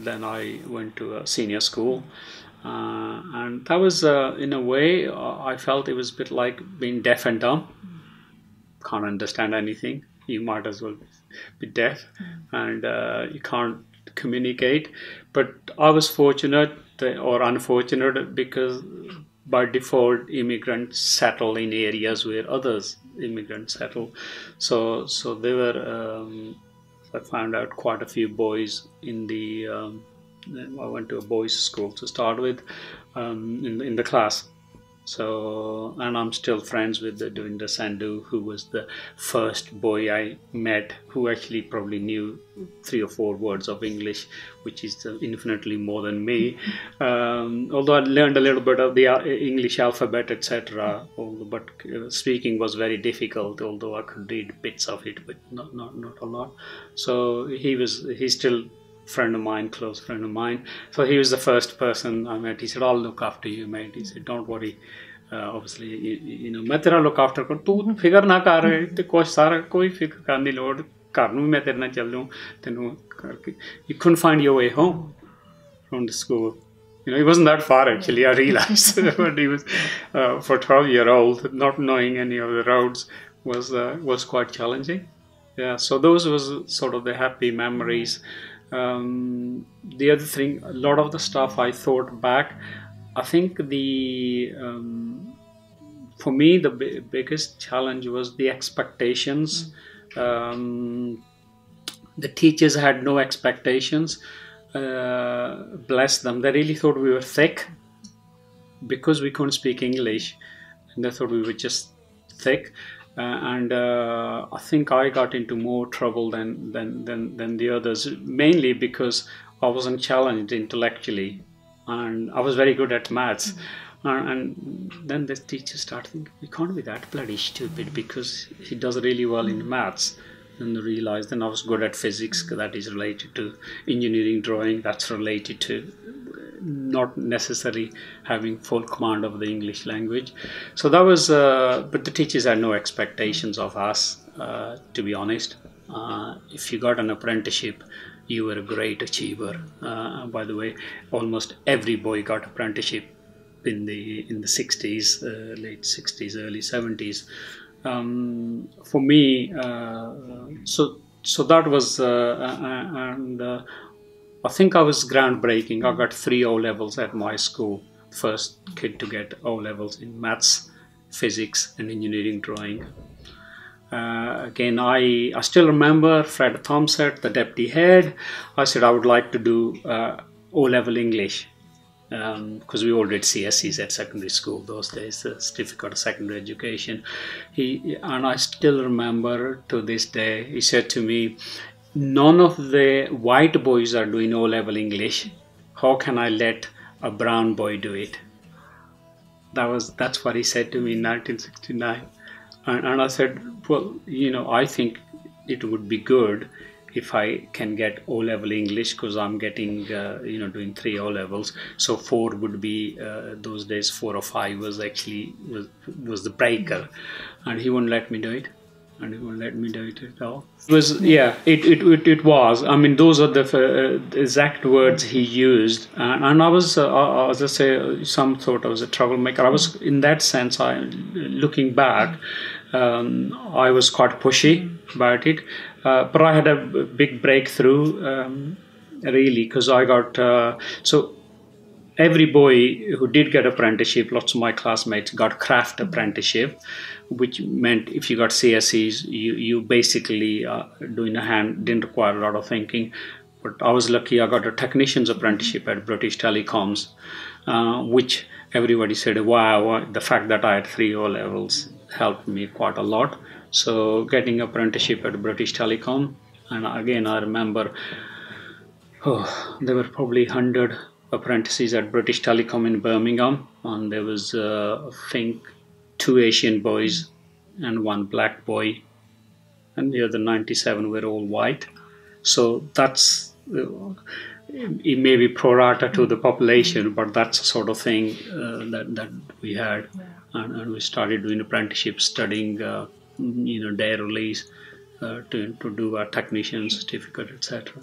then I went to a senior school. And that was, in a way, I felt it was a bit like being deaf and dumb. Can't understand anything. You might as well be deaf, and you can't communicate. But I was fortunate or unfortunate because by default immigrants settle in areas where others immigrants settle. So there were. I found out quite a few boys in the. I went to a boys' school to start with, in the class. So, and I'm still friends with doing the Sandhu, who was the first boy I met who actually probably knew 3 or 4 words of English, which is infinitely more than me. Although I learned a little bit of the English alphabet, etc. But speaking was very difficult. Although I could read bits of it, but not a lot. So he's still friend of mine, close friend of mine. So he was the first person I met. He said, "I'll look after you, mate." He said, "Don't worry. Obviously, you know, मैं तेरा look after कर. तू फिकर ना कर. ते कुछ सारा कोई फिकर करने की लोड़. घर में मैं तेरे नाल चल लूँ. तेनू करके. You couldn't find your way home from the school. You know, it wasn't that far actually. I realized, but he was for 12-year-old, not knowing any of the roads was quite challenging. Yeah. So those was sort of the happy memories. The other thing, a lot of the stuff I thought back, I think for me the biggest challenge was the expectations. The teachers had no expectations. Bless them. They really thought we were thick because we couldn't speak English, and they thought we were just thick. And I think I got into more trouble than the others, mainly because I wasn't challenged intellectually, and I was very good at maths. And then the teacher started thinking, "You can't be that bloody stupid because he does really well in maths." And I realized then I was good at physics, that is related to engineering drawing, that's related to not necessarily having full command of the English language. So that was, but the teachers had no expectations of us, to be honest. If you got an apprenticeship, you were a great achiever. By the way, almost every boy got apprenticeship in the 60s, late 60s, early 70s. For me, so that was, and I think I was groundbreaking. I got 3 O levels at my school. First kid to get O levels in maths, physics, and engineering drawing. Again, I still remember Fred Thompson, the deputy head. I said I would like to do O level English. Because we all did CSEs at secondary school those days, the certificate of secondary education. And I still remember to this day, he said to me, "None of the white boys are doing O-level English. How can I let a brown boy do it?" That's what he said to me in 1969. And I said, "Well, you know, I think it would be good if I can get O-level English, because I'm getting, doing 3 O-levels. So 4 would be, those days 4 or 5 was actually was the breaker." And he wouldn't let me do it. And he wouldn't let me do it at all. It was, yeah, it was. I mean, those are the exact words he used. And I was, as I say, some thought I was a troublemaker. I was, in that sense, looking back, I was quite pushy about it. But I had a big breakthrough, really, because I got, so every boy who did get apprenticeship, lots of my classmates got craft apprenticeship, which meant if you got CSEs, you basically, doing a hand, didn't require a lot of thinking. But I was lucky, I got a technician's apprenticeship at British Telecoms, which everybody said, wow, the fact that I had 3 O levels helped me quite a lot. So getting apprenticeship at British Telecom, and again I remember, there were probably 100 apprentices at British Telecom in Birmingham, and there was, I think, 2 Asian boys and 1 black boy, and the other 97 were all white. So that's, it may be pro rata to the population, but that's the sort of thing that we had. And we started doing apprenticeships, studying day release to do our technician certificate, etc.